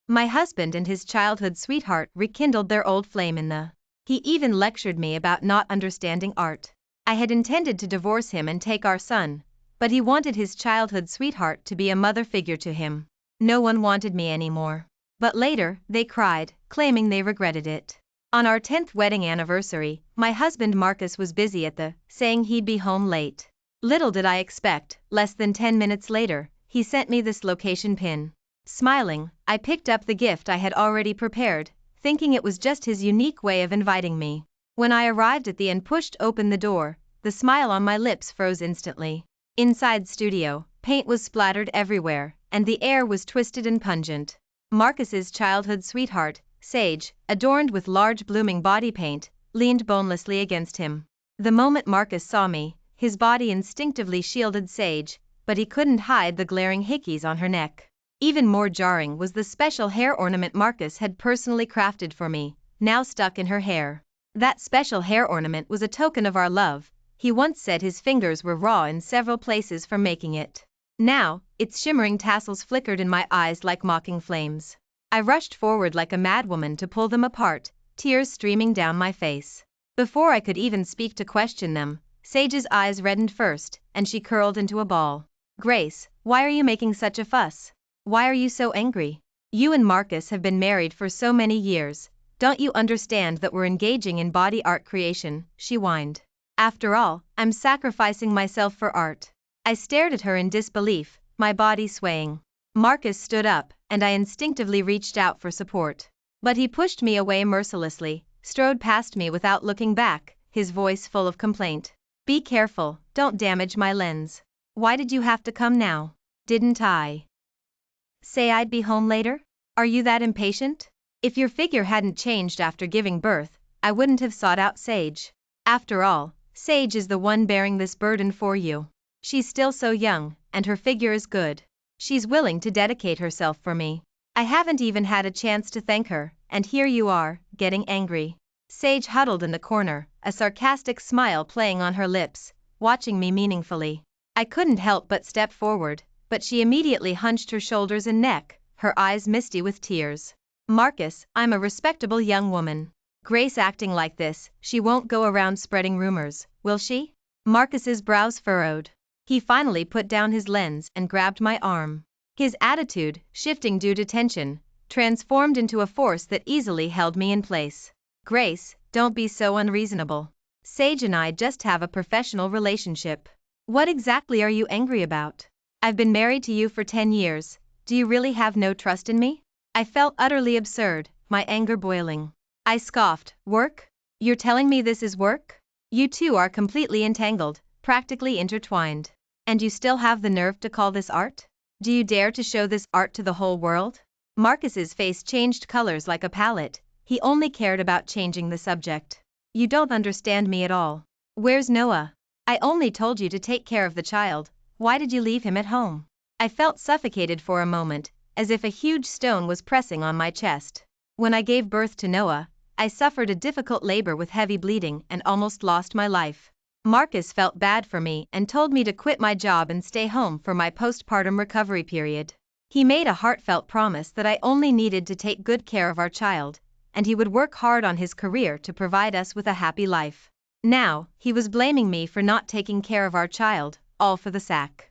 My husband and his childhood sweetheart rekindled their old flame in the. He even lectured me about not understanding art. I had intended to divorce him and take our son, but he wanted his childhood sweetheart to be a mother figure to him. No one wanted me anymore. But later, they cried, claiming they regretted it. On our 10th wedding anniversary, my husband Marcus was busy at the, saying he'd be home late. Little did I expect, less than 10 minutes later, he sent me this location pin. Smiling, I picked up the gift I had already prepared, thinking it was just his unique way of inviting me. When I arrived at the and pushed open the door, the smile on my lips froze instantly. Inside studio, paint was splattered everywhere, and the air was twisted and pungent. Marcus's childhood sweetheart, Sage, adorned with large blooming body paint, leaned bonelessly against him. The moment Marcus saw me, his body instinctively shielded Sage, but he couldn't hide the glaring hickeys on her neck. Even more jarring was the special hair ornament Marcus had personally crafted for me, now stuck in her hair. That special hair ornament was a token of our love. He once said his fingers were raw in several places from making it. Now, its shimmering tassels flickered in my eyes like mocking flames. I rushed forward like a madwoman to pull them apart, tears streaming down my face. Before I could even speak to question them, Sage's eyes reddened first, and she curled into a ball. Grace, why are you making such a fuss? Why are you so angry? You and Marcus have been married for so many years. Don't you understand that we're engaging in body art creation? She whined. After all, I'm sacrificing myself for art. I stared at her in disbelief, my body swaying. Marcus stood up, and I instinctively reached out for support. But he pushed me away mercilessly, strode past me without looking back, his voice full of complaint. Be careful, don't damage my lens. Why did you have to come now? Didn't I say I'd be home later? Are you that impatient? If your figure hadn't changed after giving birth, I wouldn't have sought out Sage. After all, Sage is the one bearing this burden for you. She's still so young, and her figure is good. She's willing to dedicate herself for me. I haven't even had a chance to thank her, and here you are, getting angry. Sage huddled in the corner, a sarcastic smile playing on her lips, watching me meaningfully. I couldn't help but step forward, but she immediately hunched her shoulders and neck, her eyes misty with tears. Marcus, I'm a respectable young woman. Grace acting like this, she won't go around spreading rumors, will she? Marcus's brows furrowed. He finally put down his lens and grabbed my arm. His attitude, shifting due to tension, transformed into a force that easily held me in place. Grace, don't be so unreasonable. Sage and I just have a professional relationship. What exactly are you angry about? I've been married to you for 10 years. Do you really have no trust in me? I felt utterly absurd, my anger boiling. I scoffed, work? You're telling me this is work? You two are completely entangled, practically intertwined. And you still have the nerve to call this art? Do you dare to show this art to the whole world? Marcus's face changed colors like a palette. He only cared about changing the subject. You don't understand me at all. Where's Noah? I only told you to take care of the child. Why did you leave him at home? I felt suffocated for a moment, as if a huge stone was pressing on my chest. When I gave birth to Noah, I suffered a difficult labor with heavy bleeding and almost lost my life. Marcus felt bad for me and told me to quit my job and stay home for my postpartum recovery period. He made a heartfelt promise that I only needed to take good care of our child, and he would work hard on his career to provide us with a happy life. Now, he was blaming me for not taking care of our child, all for the sack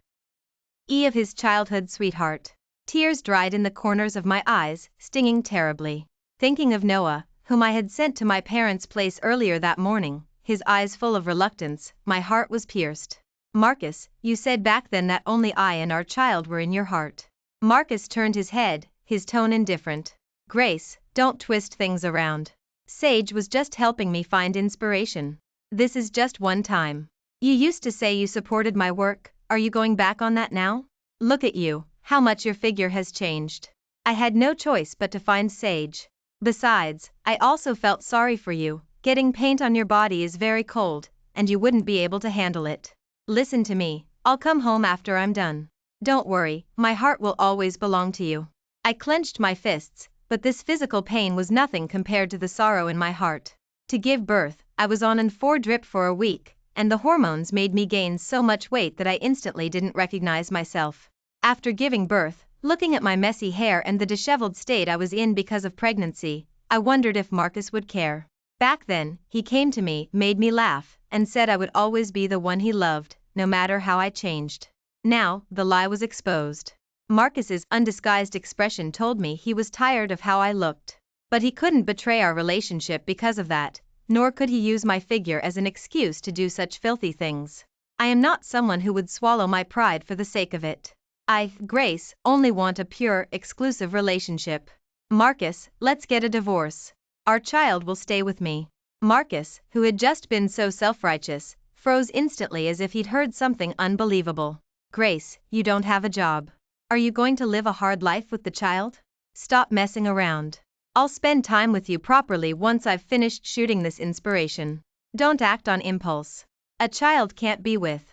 of his childhood sweetheart. Tears dried in the corners of my eyes, stinging terribly. Thinking of Noah, whom I had sent to my parents' place earlier that morning, his eyes full of reluctance, my heart was pierced. Marcus, you said back then that only I and our child were in your heart. Marcus turned his head, his tone indifferent. Grace, don't twist things around. Sage was just helping me find inspiration. This is just one time. You used to say you supported my work. Are you going back on that now? Look at you, how much your figure has changed. I had no choice but to find Sage. Besides, I also felt sorry for you. Getting paint on your body is very cold, and you wouldn't be able to handle it. Listen to me, I'll come home after I'm done. Don't worry, my heart will always belong to you. I clenched my fists, but this physical pain was nothing compared to the sorrow in my heart. To give birth, I was on an 4-drip for a week, and the hormones made me gain so much weight that I instantly didn't recognize myself. After giving birth, Looking at my messy hair and the disheveled state I was in because of pregnancy, I wondered if Marcus would care. Back then, he came to me, made me laugh, and said I would always be the one he loved, no matter how I changed. Now, the lie was exposed. Marcus's undisguised expression told me he was tired of how I looked. But he couldn't betray our relationship because of that, nor could he use my figure as an excuse to do such filthy things. I am not someone who would swallow my pride for the sake of it. I, Grace, only want a pure, exclusive relationship. Marcus, let's get a divorce. Our child will stay with me. Marcus, who had just been so self-righteous, froze instantly as if he'd heard something unbelievable. Grace, you don't have a job. Are you going to live a hard life with the child? Stop messing around. I'll spend time with you properly once I've finished shooting this inspiration. Don't act on impulse. A child can't be without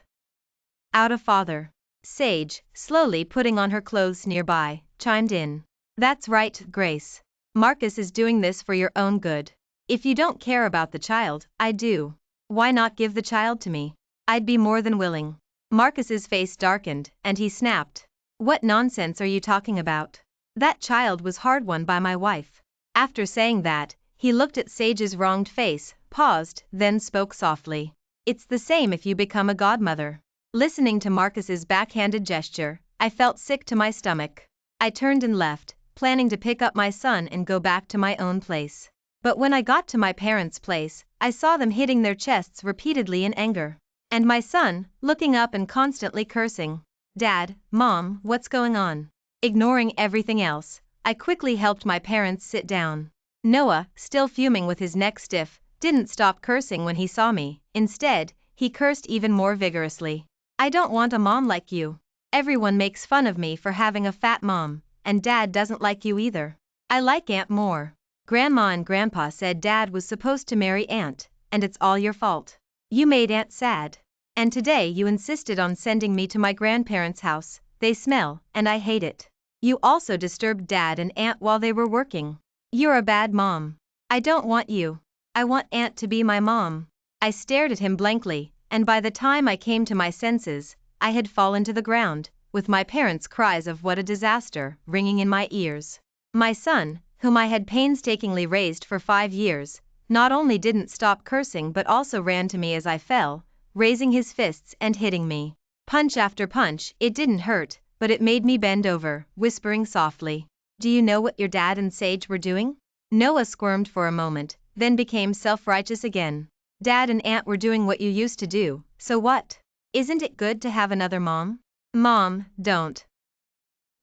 a father. Sage, slowly putting on her clothes nearby, chimed in. That's right, Grace. Marcus is doing this for your own good. If you don't care about the child, I do. Why not give the child to me? I'd be more than willing. Marcus's face darkened, and he snapped. What nonsense are you talking about? That child was hard-won by my wife. After saying that, he looked at Sage's wronged face, paused, then spoke softly. It's the same if you become a godmother. Listening to Marcus's backhanded gesture, I felt sick to my stomach. I turned and left, planning to pick up my son and go back to my own place. But when I got to my parents' place, I saw them hitting their chests repeatedly in anger. And my son, looking up and constantly cursing. Dad, Mom, what's going on? Ignoring everything else, I quickly helped my parents sit down. Noah, still fuming with his neck stiff, didn't stop cursing when he saw me. Instead, he cursed even more vigorously. I don't want a mom like you. Everyone makes fun of me for having a fat mom, and Dad doesn't like you either. I like Aunt more. Grandma and Grandpa said Dad was supposed to marry Aunt, and it's all your fault. You made Aunt sad. And today you insisted on sending me to my grandparents' house. They smell, and I hate it. You also disturbed Dad and Aunt while they were working. You're a bad mom. I don't want you. I want Aunt to be my mom. I stared at him blankly, and by the time I came to my senses, I had fallen to the ground, with my parents' cries of what a disaster ringing in my ears. My son, whom I had painstakingly raised for 5 years, not only didn't stop cursing but also ran to me as I fell, raising his fists and hitting me. Punch after punch. It didn't hurt, but it made me bend over, whispering softly. Do you know what your dad and Sage were doing? Noah squirmed for a moment, then became self-righteous again. Dad and Aunt were doing what you used to do, so what? Isn't it good to have another mom? Mom, don't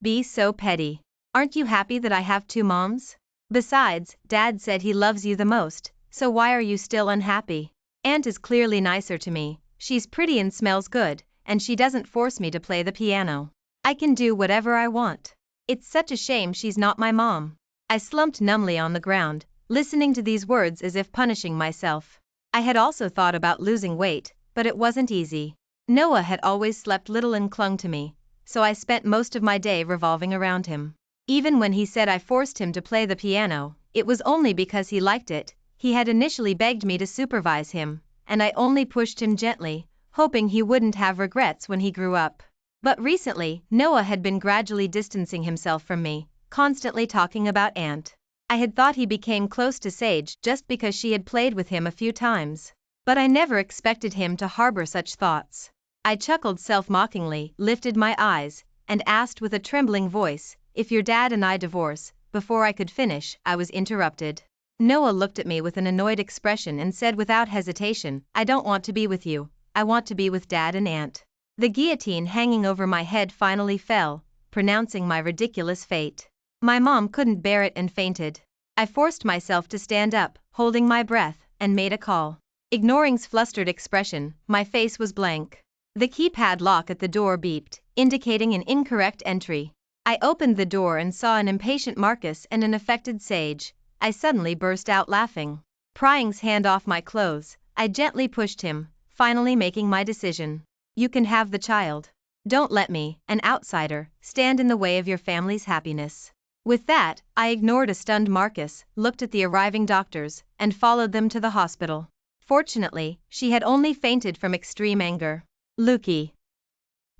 be so petty. Aren't you happy that I have 2 moms? Besides, Dad said he loves you the most, so why are you still unhappy? Aunt is clearly nicer to me. She's pretty and smells good, and she doesn't force me to play the piano. I can do whatever I want. It's such a shame she's not my mom. I slumped numbly on the ground, listening to these words as if punishing myself. I had also thought about losing weight, but it wasn't easy. Noah had always slept little and clung to me, so I spent most of my day revolving around him. Even when he said I forced him to play the piano, it was only because he liked it. He had initially begged me to supervise him, and I only pushed him gently, hoping he wouldn't have regrets when he grew up. But recently, Noah had been gradually distancing himself from me, constantly talking about Aunt. I had thought he became close to Sage just because she had played with him a few times. But I never expected him to harbor such thoughts. I chuckled self-mockingly, lifted my eyes, and asked with a trembling voice, if your dad and I divorce. Before I could finish, I was interrupted. Noah looked at me with an annoyed expression and said without hesitation, I don't want to be with you. I want to be with Dad and Aunt. The guillotine hanging over my head finally fell, pronouncing my ridiculous fate. My mom couldn't bear it and fainted. I forced myself to stand up, holding my breath, and made a call. Ignoring's flustered expression, my face was blank. The keypad lock at the door beeped, indicating an incorrect entry. I opened the door and saw an impatient Marcus and an affected Sage. I suddenly burst out laughing. Prying's hand off my clothes, I gently pushed him, finally making my decision. You can have the child. Don't let me, an outsider, stand in the way of your family's happiness. With that, I ignored a stunned Marcus, looked at the arriving doctors, and followed them to the hospital. Fortunately, she had only fainted from extreme anger. Looking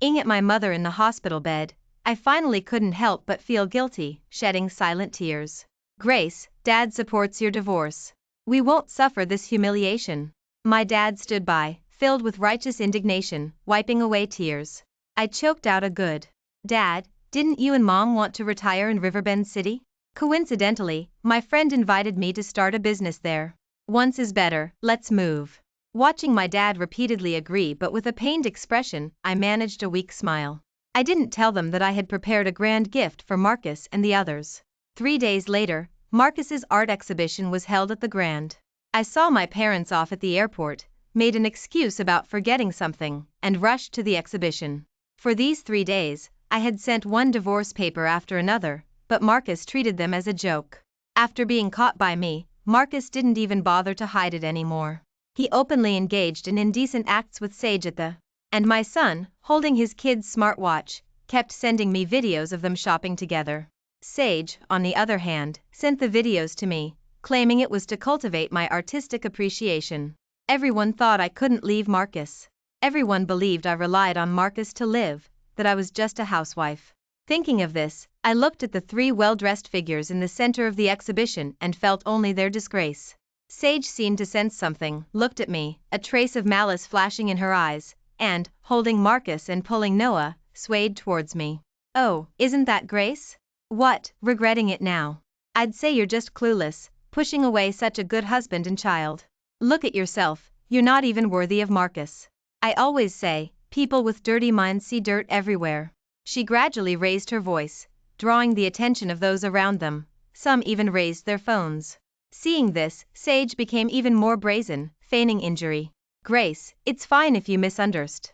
at my mother in the hospital bed, I finally couldn't help but feel guilty, shedding silent tears. Grace, Dad supports your divorce. We won't suffer this humiliation. My dad stood by, filled with righteous indignation, wiping away tears. I choked out a good, "Dad, didn't you and Mom want to retire in Riverbend City?" Coincidentally, my friend invited me to start a business there. Once is better, let's move. Watching my dad repeatedly agree but with a pained expression, I managed a weak smile. I didn't tell them that I had prepared a grand gift for Marcus and the others. 3 days later, Marcus's art exhibition was held at the Grand. I saw my parents off at the airport, made an excuse about forgetting something, and rushed to the exhibition. For these 3 days, I had sent one divorce paper after another, but Marcus treated them as a joke. After being caught by me, Marcus didn't even bother to hide it anymore. He openly engaged in indecent acts with Sage at the, and my son, holding his kid's smartwatch, kept sending me videos of them shopping together. Sage, on the other hand, sent the videos to me, claiming it was to cultivate my artistic appreciation. Everyone thought I couldn't leave Marcus. Everyone believed I relied on Marcus to live, that I was just a housewife. Thinking of this, I looked at the 3 well-dressed figures in the center of the exhibition and felt only their disgrace. Sage seemed to sense something, looked at me, a trace of malice flashing in her eyes, and, holding Marcus and pulling Noah, swayed towards me. "Oh, isn't that Grace? What, regretting it now? I'd say you're just clueless, pushing away such a good husband and child. Look at yourself, you're not even worthy of Marcus. I always say, people with dirty minds see dirt everywhere." She gradually raised her voice, drawing the attention of those around them. Some even raised their phones. Seeing this, Sage became even more brazen, feigning injury. "Grace, it's fine if you misunderstood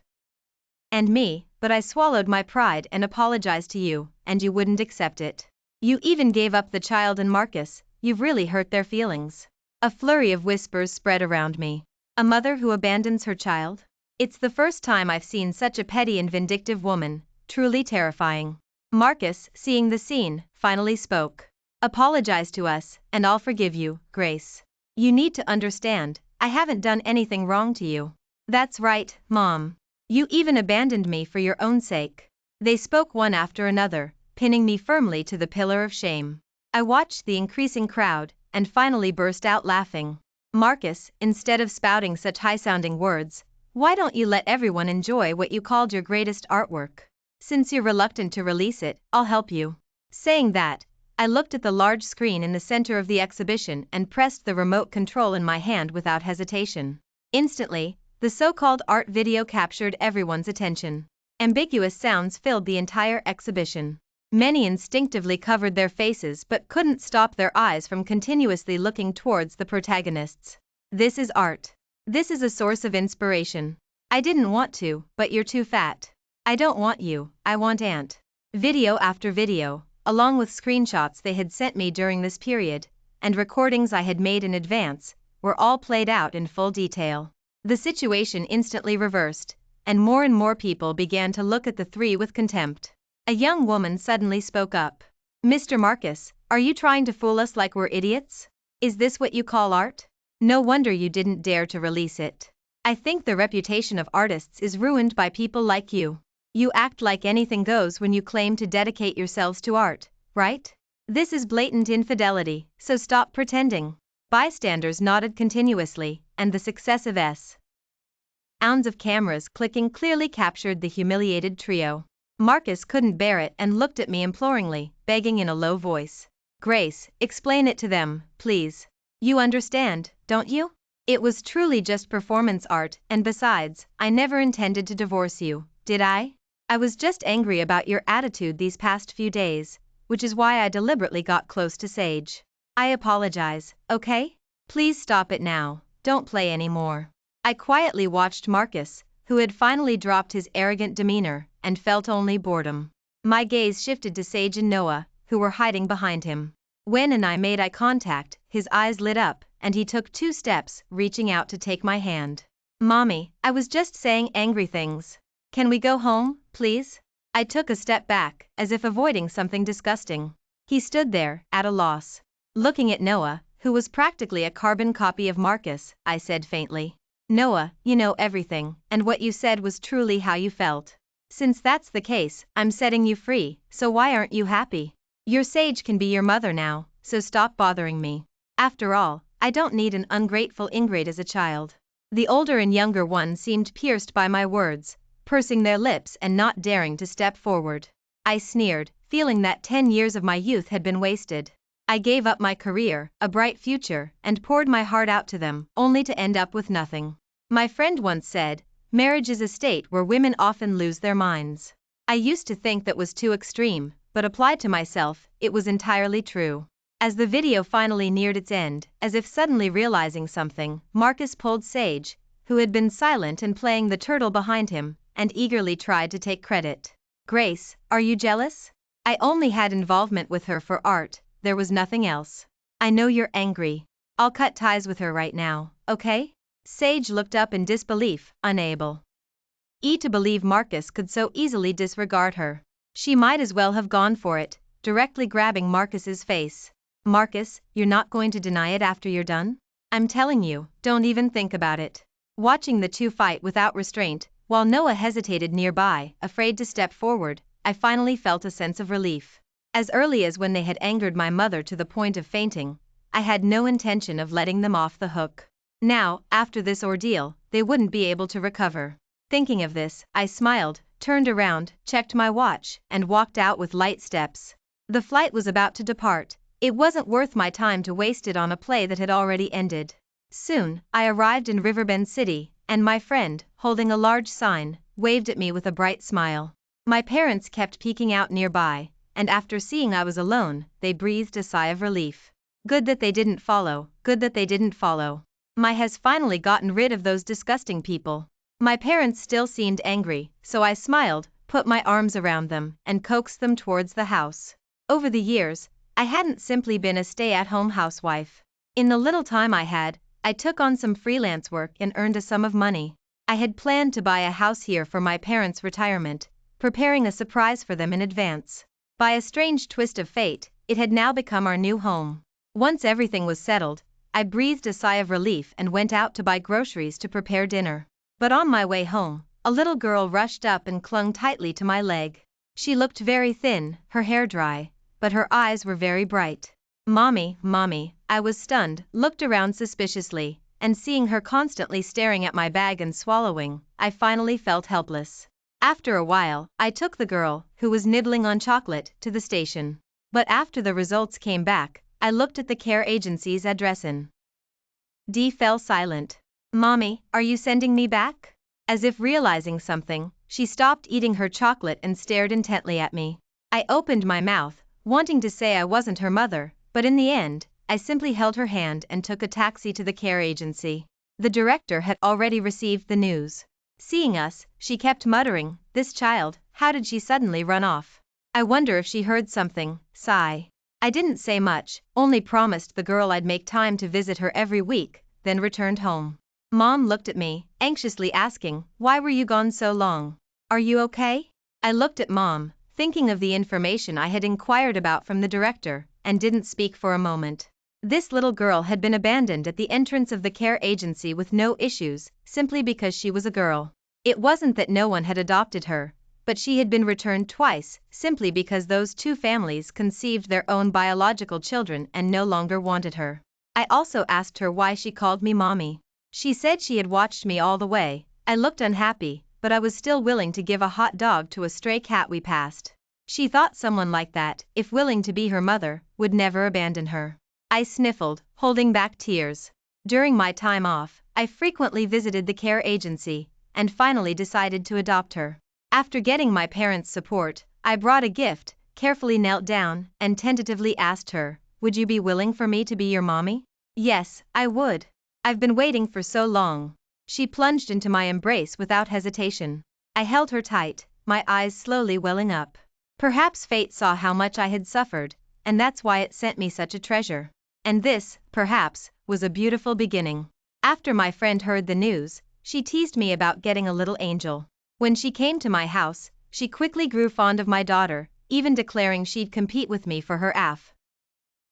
and me, but I swallowed my pride and apologized to you, and you wouldn't accept it. You even gave up the child and Marcus, you've really hurt their feelings." A flurry of whispers spread around me. A mother who abandons her child? It's the first time I've seen such a petty and vindictive woman, truly terrifying. Marcus, seeing the scene, finally spoke. "Apologize to us, and I'll forgive you, Grace. You need to understand, I haven't done anything wrong to you." "That's right, Mom. You even abandoned me for your own sake." They spoke one after another, pinning me firmly to the pillar of shame. I watched the increasing crowd, and finally burst out laughing. "Marcus, instead of spouting such high-sounding words, why don't you let everyone enjoy what you called your greatest artwork? Since you're reluctant to release it, I'll help you." Saying that, I looked at the large screen in the center of the exhibition and pressed the remote control in my hand without hesitation. Instantly, the so-called art video captured everyone's attention. Ambiguous sounds filled the entire exhibition. Many instinctively covered their faces but couldn't stop their eyes from continuously looking towards the protagonists. "This is art. This is a source of inspiration. I didn't want to, but you're too fat. I don't want you, I want Aunt." Video after video, along with screenshots they had sent me during this period, and recordings I had made in advance, were all played out in full detail. The situation instantly reversed, and more people began to look at the 3 with contempt. A young woman suddenly spoke up. "Mr. Marcus, are you trying to fool us like we're idiots? Is this what you call art? No wonder you didn't dare to release it. I think the reputation of artists is ruined by people like you. You act like anything goes when you claim to dedicate yourselves to art, right? This is blatant infidelity, so stop pretending." Bystanders nodded continuously, and the successive sounds of cameras clicking clearly captured the humiliated trio. Marcus couldn't bear it and looked at me imploringly, begging in a low voice. "Grace, explain it to them, please. You understand, don't you? It was truly just performance art, and besides, I never intended to divorce you, did I? I was just angry about your attitude these past few days, which is why I deliberately got close to Sage. I apologize, okay? Please stop it now, don't play anymore." I quietly watched Marcus, who had finally dropped his arrogant demeanor, and felt only boredom. My gaze shifted to Sage and Noah, who were hiding behind him. When I made eye contact, his eyes lit up, and he took 2 steps, reaching out to take my hand. "Mommy, I was just saying angry things. Can we go home, please?" I took a step back, as if avoiding something disgusting. He stood there, at a loss. Looking at Noah, who was practically a carbon copy of Marcus, I said faintly, "Noah, you know everything, and what you said was truly how you felt." Since that's the case, I'm setting you free, so why aren't you happy? Your sage can be your mother now, so stop bothering me. After all, I don't need an ungrateful ingrate as a child. The older and younger one seemed pierced by my words, pursing their lips and not daring to step forward. I sneered, feeling that 10 years of my youth had been wasted. I gave up my career, a bright future, and poured my heart out to them, only to end up with nothing. My friend once said, marriage is a state where women often lose their minds. I used to think that was too extreme, but applied to myself, it was entirely true. As the video finally neared its end, as if suddenly realizing something, Marcus pulled Sage, who had been silent and playing the turtle behind him, and eagerly tried to take credit. Grace, are you jealous? I only had involvement with her for art, there was nothing else. I know you're angry. I'll cut ties with her right now, okay? Sage looked up in disbelief, unable to believe Marcus could so easily disregard her. She might as well have gone for it, directly grabbing Marcus's face. Marcus, you're not going to deny it after you're done? I'm telling you, don't even think about it. Watching the two fight without restraint, while Noah hesitated nearby, afraid to step forward, I finally felt a sense of relief. As early as when they had angered my mother to the point of fainting, I had no intention of letting them off the hook. Now, after this ordeal, they wouldn't be able to recover. Thinking of this, I smiled, turned around, checked my watch, and walked out with light steps. The flight was about to depart. It wasn't worth my time to waste it on a play that had already ended. Soon, I arrived in Riverbend City, and my friend, holding a large sign, waved at me with a bright smile. My parents kept peeking out nearby, and after seeing I was alone, they breathed a sigh of relief. Good that they didn't follow, good that they didn't follow. My has finally gotten rid of those disgusting people. My parents still seemed angry, so I smiled, put my arms around them, and coaxed them towards the house. Over the years, I hadn't simply been a stay-at-home housewife. In the little time I had, I took on some freelance work and earned a sum of money. I had planned to buy a house here for my parents' retirement, preparing a surprise for them in advance. By a strange twist of fate, it had now become our new home. Once everything was settled, I breathed a sigh of relief and went out to buy groceries to prepare dinner. But on my way home, a little girl rushed up and clung tightly to my leg. She looked very thin, her hair dry, but her eyes were very bright. Mommy, Mommy, I was stunned, looked around suspiciously, and seeing her constantly staring at my bag and swallowing, I finally felt helpless. After a while, I took the girl, who was nibbling on chocolate, to the station. But after the results came back, I looked at the care agency's address and fell silent. Mommy, are you sending me back? As if realizing something, she stopped eating her chocolate and stared intently at me. I opened my mouth, wanting to say I wasn't her mother, but in the end, I simply held her hand and took a taxi to the care agency. The director had already received the news. Seeing us, she kept muttering, "This child, how did she suddenly run off? I wonder if she heard something." Sigh. I didn't say much, only promised the girl I'd make time to visit her every week, then returned home. Mom looked at me, anxiously asking, "Why were you gone so long? Are you okay?" I looked at Mom, thinking of the information I had inquired about from the director, and didn't speak for a moment. This little girl had been abandoned at the entrance of the care agency with no issues, simply because she was a girl. It wasn't that no one had adopted her, but she had been returned twice, simply because those two families conceived their own biological children and no longer wanted her. I also asked her why she called me Mommy. She said she had watched me all the way. I looked unhappy, but I was still willing to give a hot dog to a stray cat we passed. She thought someone like that, if willing to be her mother, would never abandon her. I sniffled, holding back tears. During my time off, I frequently visited the care agency, and finally decided to adopt her. After getting my parents' support, I brought a gift, carefully knelt down, and tentatively asked her, "Would you be willing for me to be your mommy?" "Yes, I would. I've been waiting for so long." She plunged into my embrace without hesitation. I held her tight, my eyes slowly welling up. Perhaps fate saw how much I had suffered, and that's why it sent me such a treasure. And this, perhaps, was a beautiful beginning. After my friend heard the news, she teased me about getting a little angel. When she came to my house, she quickly grew fond of my daughter, even declaring she'd compete with me for her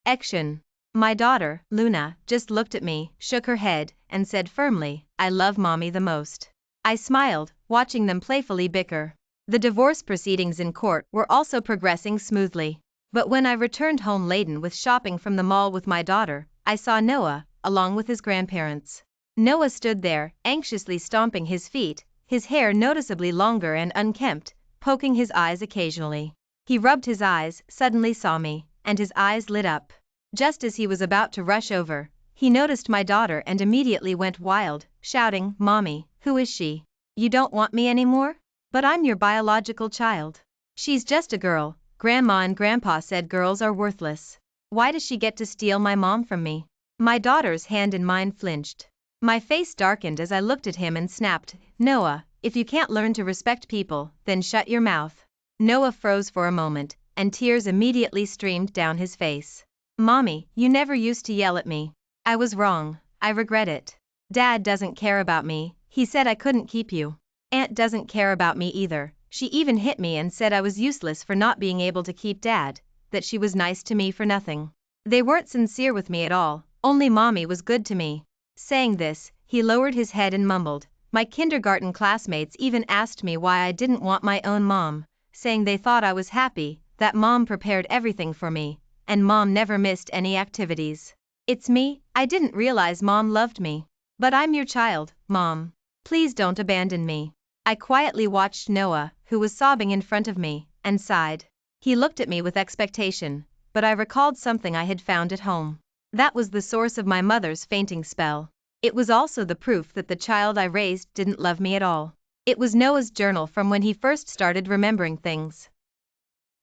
affection. My daughter, Luna, just looked at me, shook her head, and said firmly, "I love Mommy the most." I smiled, watching them playfully bicker. The divorce proceedings in court were also progressing smoothly. But when I returned home laden with shopping from the mall with my daughter, I saw Noah, along with his grandparents. Noah stood there, anxiously stomping his feet, his hair noticeably longer and unkempt, poking his eyes occasionally. He rubbed his eyes, suddenly saw me, and his eyes lit up. Just as he was about to rush over, he noticed my daughter and immediately went wild, shouting, "Mommy, who is she? You don't want me anymore? But I'm your biological child. She's just a girl. Grandma and Grandpa said girls are worthless. Why does she get to steal my mom from me?" My daughter's hand in mine flinched. My face darkened as I looked at him and snapped, "Noah, if you can't learn to respect people, then shut your mouth." Noah froze for a moment, and tears immediately streamed down his face. "Mommy, you never used to yell at me. I was wrong, I regret it. Dad doesn't care about me, he said I couldn't keep you. Aunt doesn't care about me either, she even hit me and said I was useless for not being able to keep Dad, that she was nice to me for nothing. They weren't sincere with me at all, only Mommy was good to me." Saying this, he lowered his head and mumbled. My kindergarten classmates even asked me why I didn't want my own mom, saying they thought I was happy, that Mom prepared everything for me, and Mom never missed any activities. It's me, I didn't realize Mom loved me. But I'm your child, Mom. Please don't abandon me. I quietly watched Noah, who was sobbing in front of me, and sighed. He looked at me with expectation, but I recalled something I had found at home. That was the source of my mother's fainting spell. It was also the proof that the child I raised didn't love me at all. It was Noah's journal from when he first started remembering things.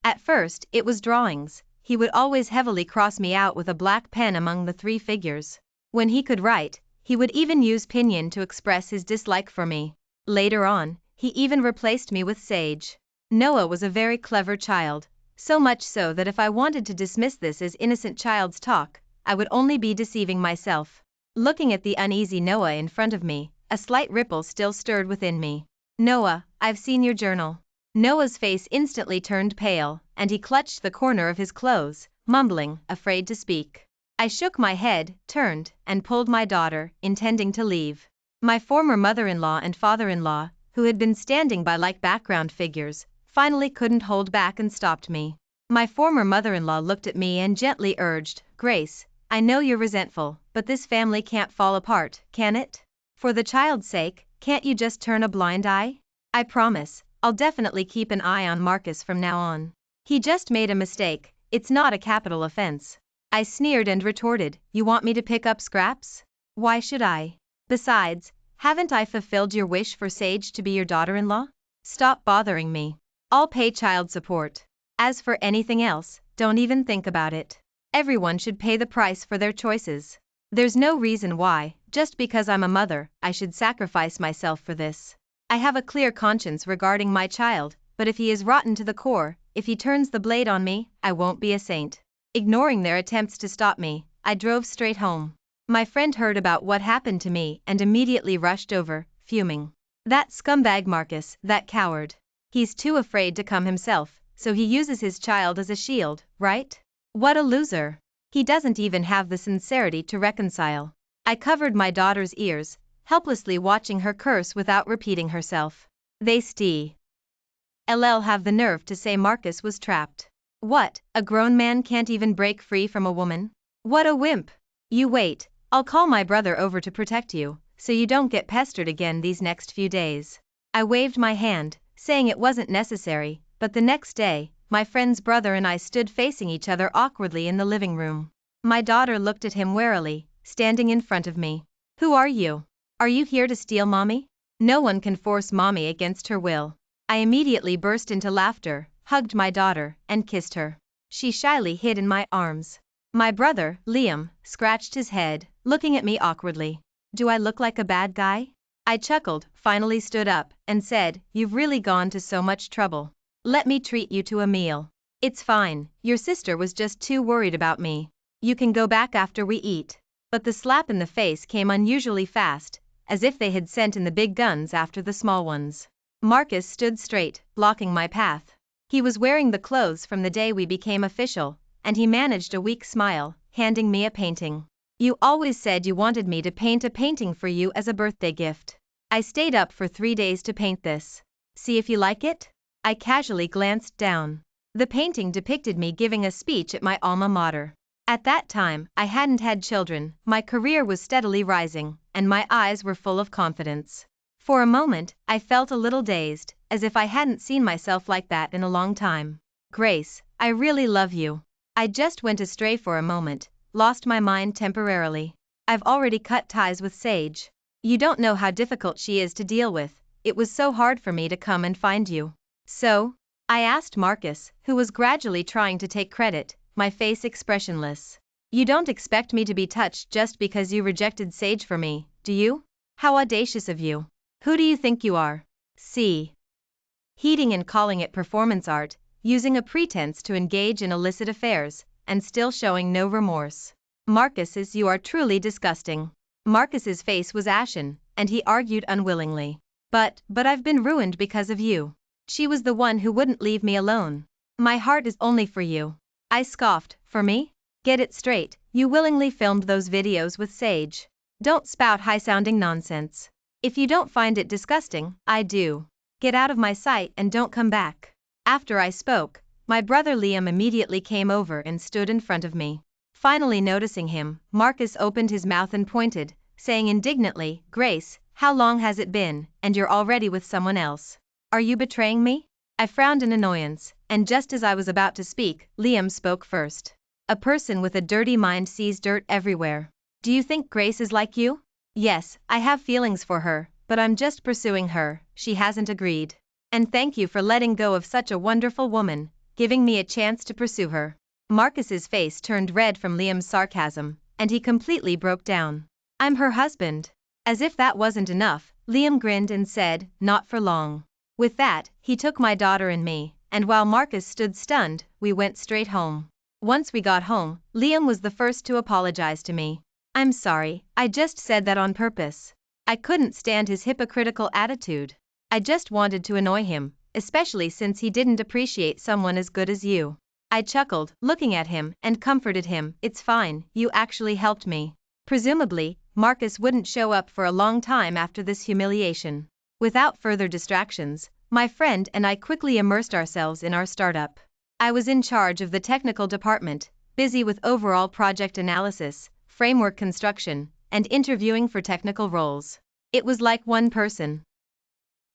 At first, it was drawings. He would always heavily cross me out with a black pen among the 3 figures. When he could write, he would even use pinyin to express his dislike for me. Later on, he even replaced me with sage. Noah was a very clever child, so much so that if I wanted to dismiss this as innocent child's talk, I would only be deceiving myself. Looking at the uneasy Noah in front of me, a slight ripple still stirred within me. "Noah, I've seen your journal." Noah's face instantly turned pale, and he clutched the corner of his clothes, mumbling, afraid to speak. I shook my head, turned, and pulled my daughter, intending to leave. My former mother-in-law and father-in-law, who had been standing by like background figures, finally couldn't hold back and stopped me. My former mother-in-law looked at me and gently urged, "Grace, I know you're resentful, but this family can't fall apart, can it? For the child's sake, can't you just turn a blind eye? I promise, I'll definitely keep an eye on Marcus from now on. He just made a mistake, it's not a capital offense." I sneered and retorted, "You want me to pick up scraps? Why should I? Besides, haven't I fulfilled your wish for Sage to be your daughter-in-law? Stop bothering me. I'll pay child support. As for anything else, don't even think about it. Everyone should pay the price for their choices. There's no reason why, just because I'm a mother, I should sacrifice myself for this. I have a clear conscience regarding my child, but if he is rotten to the core, if he turns the blade on me, I won't be a saint." Ignoring their attempts to stop me, I drove straight home. My friend heard about what happened to me and immediately rushed over, fuming. "That scumbag Marcus, that coward. He's too afraid to come himself, so he uses his child as a shield, right? What a loser. He doesn't even have the sincerity to reconcile." I covered my daughter's ears, helplessly watching her curse without repeating herself. They still have the nerve to say Marcus was trapped. What, a grown man can't even break free from a woman? What a wimp. You wait, I'll call my brother over to protect you, so you don't get pestered again these next few days. I waved my hand, saying it wasn't necessary, but the next day, my friend's brother and I stood facing each other awkwardly in the living room. My daughter looked at him warily, standing in front of me. "Who are you? Are you here to steal Mommy?" No one can force Mommy against her will. I immediately burst into laughter, hugged my daughter, and kissed her. She shyly hid in my arms. My brother, Liam, scratched his head, looking at me awkwardly. "Do I look like a bad guy?" I chuckled, finally stood up, and said, "You've really gone to so much trouble. Let me treat you to a meal." "It's fine, your sister was just too worried about me. You can go back after we eat." But the slap in the face came unusually fast, as if they had sent in the big guns after the small ones. Marcus stood straight, blocking my path. He was wearing the clothes from the day we became official, and he managed a weak smile, handing me a painting. "You always said you wanted me to paint a painting for you as a birthday gift. I stayed up for 3 days to paint this. See if you like it?" I casually glanced down. The painting depicted me giving a speech at my alma mater. At that time, I hadn't had children, my career was steadily rising, and my eyes were full of confidence. For a moment, I felt a little dazed, as if I hadn't seen myself like that in a long time. Grace, I really love you. I just went astray for a moment, lost my mind temporarily. I've already cut ties with Sage. You don't know how difficult she is to deal with, it was so hard for me to come and find you. So? I asked Marcus, who was gradually trying to take credit, my face expressionless. You don't expect me to be touched just because you rejected Sage for me, do you? How audacious of you. Who do you think you are? See. Heating and calling it performance art, using a pretense to engage in illicit affairs, and still showing no remorse. Marcus's, you are truly disgusting. Marcus's face was ashen, and he argued unwillingly. But I've been ruined because of you. She was the one who wouldn't leave me alone. My heart is only for you. I scoffed. For me? Get it straight, you willingly filmed those videos with Sage. Don't spout high-sounding nonsense. If you don't find it disgusting, I do. Get out of my sight and don't come back. After I spoke, my brother Liam immediately came over and stood in front of me. Finally noticing him, Marcus opened his mouth and pointed, saying indignantly, Grace, how long has it been, and you're already with someone else? Are you betraying me? I frowned in annoyance, and just as I was about to speak, Liam spoke first. A person with a dirty mind sees dirt everywhere. Do you think Grace is like you? Yes, I have feelings for her, but I'm just pursuing her, she hasn't agreed. And thank you for letting go of such a wonderful woman, giving me a chance to pursue her. Marcus's face turned red from Liam's sarcasm, and he completely broke down. I'm her husband. As if that wasn't enough, Liam grinned and said, not for long. With that, he took my daughter and me, and while Marcus stood stunned, we went straight home. Once we got home, Liam was the first to apologize to me. I'm sorry, I just said that on purpose. I couldn't stand his hypocritical attitude. I just wanted to annoy him, especially since he didn't appreciate someone as good as you. I chuckled, looking at him, and comforted him, it's fine, you actually helped me. Presumably, Marcus wouldn't show up for a long time after this humiliation. Without further distractions, my friend and I quickly immersed ourselves in our startup. I was in charge of the technical department, busy with overall project analysis, framework construction, and interviewing for technical roles. It was like one person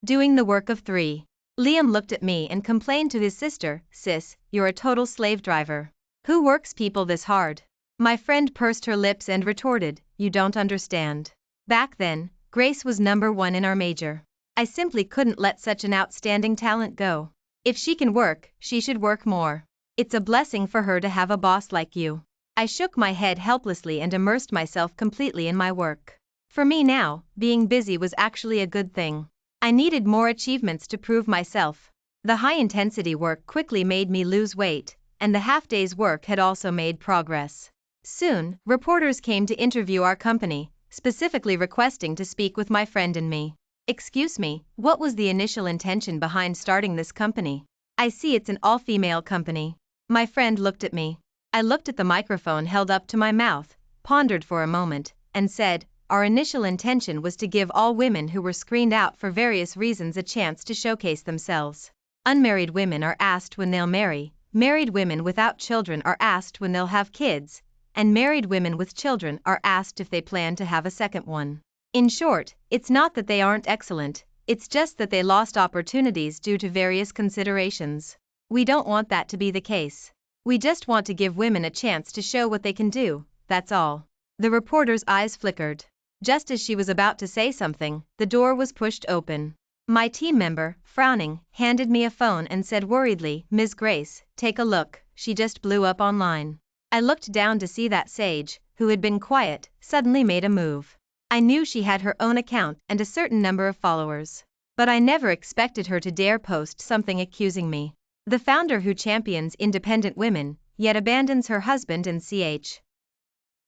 doing the work of three. Liam looked at me and complained to his sister, Sis, you're a total slave driver. Who works people this hard? My friend pursed her lips and retorted, you don't understand. Back then, Grace was #1 in our major. I simply couldn't let such an outstanding talent go. If she can work, she should work more. It's a blessing for her to have a boss like you. I shook my head helplessly and immersed myself completely in my work. For me now, being busy was actually a good thing. I needed more achievements to prove myself. The high-intensity work quickly made me lose weight, and the half-day's work had also made progress. Soon, reporters came to interview our company, specifically requesting to speak with my friend and me. Excuse me, what was the initial intention behind starting this company? I see it's an all-female company. My friend looked at me. I looked at the microphone held up to my mouth, pondered for a moment, and said, our initial intention was to give all women who were screened out for various reasons a chance to showcase themselves. Unmarried women are asked when they'll marry, married women without children are asked when they'll have kids, and married women with children are asked if they plan to have a second one. In short, it's not that they aren't excellent, it's just that they lost opportunities due to various considerations. We don't want that to be the case. We just want to give women a chance to show what they can do, that's all. The reporter's eyes flickered. Just as she was about to say something, the door was pushed open. My team member, frowning, handed me a phone and said worriedly, Ms. Grace, take a look, she just blew up online. I looked down to see that Sage, who had been quiet, suddenly made a move. I knew she had her own account and a certain number of followers. But I never expected her to dare post something accusing me. The founder who champions independent women, yet abandons her husband and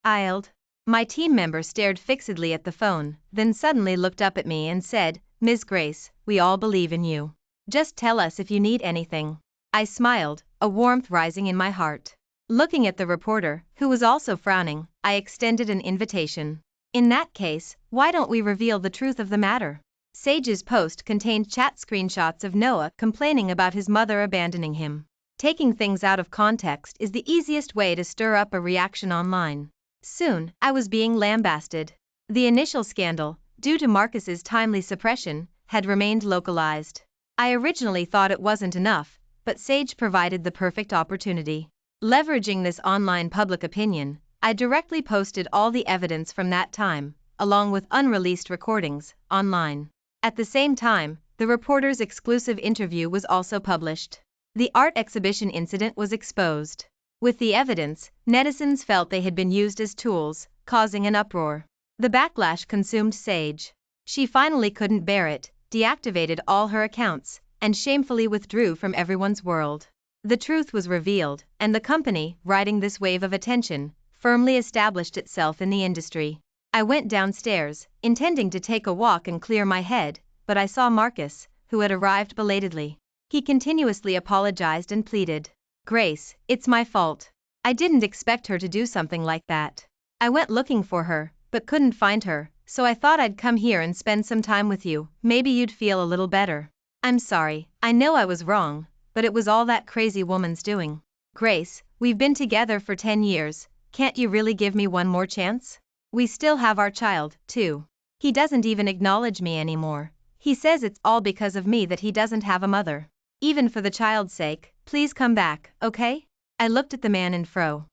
I'd. My team member stared fixedly at the phone, then suddenly looked up at me and said, Ms. Grace, we all believe in you. Just tell us if you need anything. I smiled, a warmth rising in my heart. Looking at the reporter, who was also frowning, I extended an invitation. In that case, why don't we reveal the truth of the matter? Sage's post contained chat screenshots of Noah complaining about his mother abandoning him. Taking things out of context is the easiest way to stir up a reaction online. Soon, I was being lambasted. The initial scandal, due to Marcus's timely suppression, had remained localized. I originally thought it wasn't enough, but Sage provided the perfect opportunity. Leveraging this online public opinion, I directly posted all the evidence from that time, along with unreleased recordings, online. At the same time, the reporter's exclusive interview was also published. The art exhibition incident was exposed. With the evidence, netizens felt they had been used as tools, causing an uproar. The backlash consumed Sage. She finally couldn't bear it, deactivated all her accounts, and shamefully withdrew from everyone's world. The truth was revealed, and the company, riding this wave of attention, firmly established itself in the industry. I went downstairs, intending to take a walk and clear my head, but I saw Marcus, who had arrived belatedly. He continuously apologized and pleaded. "Grace, it's my fault. I didn't expect her to do something like that. I went looking for her, but couldn't find her, so I thought I'd come here and spend some time with you, maybe you'd feel a little better. I'm sorry, I know I was wrong, but it was all that crazy woman's doing. Grace, we've been together for 10 years, can't you really give me one more chance? We still have our child, too. He doesn't even acknowledge me anymore. He says it's all because of me that he doesn't have a mother. Even for the child's sake, please come back, okay?" I looked at the man in fro.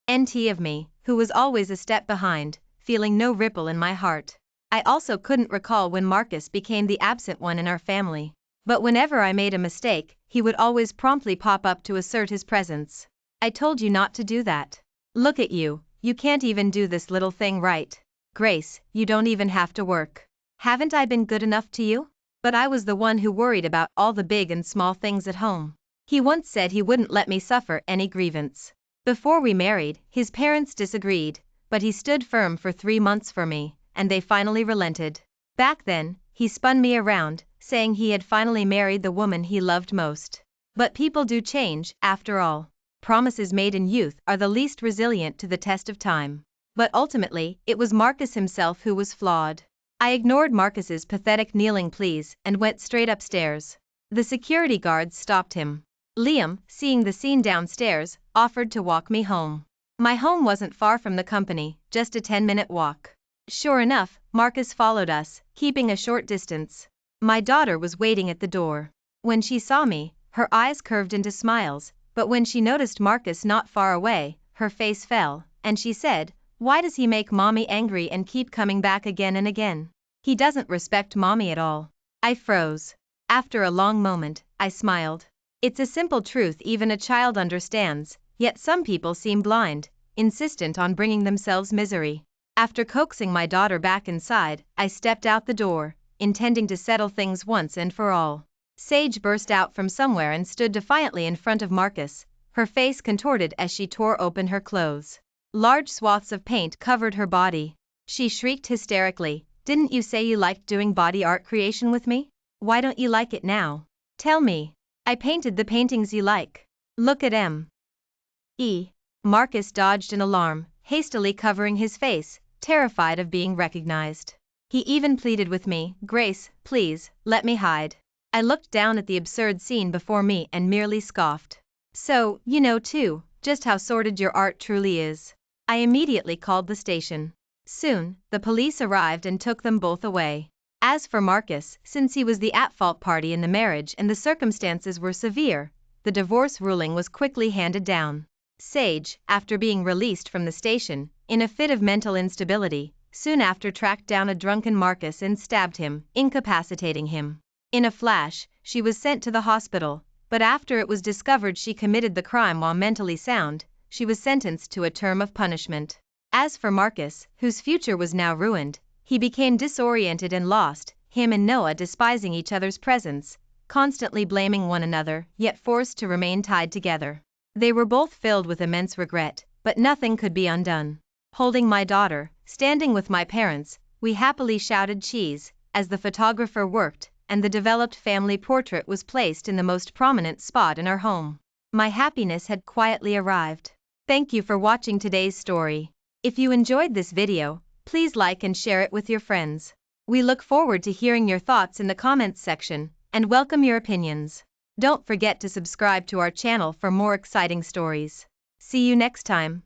NT of me, who was always a step behind, feeling no ripple in my heart. I also couldn't recall when Marcus became the absent one in our family. But whenever I made a mistake, he would always promptly pop up to assert his presence. "I told you not to do that. Look at you, you can't even do this little thing right. Grace, you don't even have to work. Haven't I been good enough to you?" But I was the one who worried about all the big and small things at home. He once said he wouldn't let me suffer any grievance. Before we married, his parents disagreed, but he stood firm for 3 months for me, and they finally relented. Back then, he spun me around, saying he had finally married the woman he loved most. But people do change, after all. Promises made in youth are the least resilient to the test of time. But ultimately, it was Marcus himself who was flawed. I ignored Marcus's pathetic kneeling pleas and went straight upstairs. The security guards stopped him. Liam, seeing the scene downstairs, offered to walk me home. My home wasn't far from the company, just a 10-minute walk. Sure enough, Marcus followed us, keeping a short distance. My daughter was waiting at the door. When she saw me, her eyes curved into smiles, but when she noticed Marcus not far away, her face fell, and she said, "Why does he make mommy angry and keep coming back again and again? He doesn't respect mommy at all." I froze. After a long moment, I smiled. It's a simple truth even a child understands, yet some people seem blind, insistent on bringing themselves misery. After coaxing my daughter back inside, I stepped out the door, intending to settle things once and for all. Sage burst out from somewhere and stood defiantly in front of Marcus, her face contorted as she tore open her clothes. Large swaths of paint covered her body. She shrieked hysterically, "Didn't you say you liked doing body art creation with me? Why don't you like it now? Tell me. I painted the paintings you like. Look at M.E." Marcus dodged an alarm, hastily covering his face, terrified of being recognized. He even pleaded with me, "Grace, please, let me hide." I looked down at the absurd scene before me and merely scoffed. "So, you know too, just how sordid your art truly is." I immediately called the station. Soon, the police arrived and took them both away. As for Marcus, since he was the at-fault party in the marriage and the circumstances were severe, the divorce ruling was quickly handed down. Sage, after being released from the station, in a fit of mental instability, soon after tracked down a drunken Marcus and stabbed him, incapacitating him. In a flash, she was sent to the hospital, but after it was discovered she committed the crime while mentally sound, she was sentenced to a term of punishment. As for Marcus, whose future was now ruined, he became disoriented and lost, him and Noah despising each other's presence, constantly blaming one another, yet forced to remain tied together. They were both filled with immense regret, but nothing could be undone. Holding my daughter, standing with my parents, we happily shouted cheese, as the photographer worked, and the developed family portrait was placed in the most prominent spot in our home. My happiness had quietly arrived. Thank you for watching today's story. If you enjoyed this video, please like and share it with your friends. We look forward to hearing your thoughts in the comments section and welcome your opinions. Don't forget to subscribe to our channel for more exciting stories. See you next time.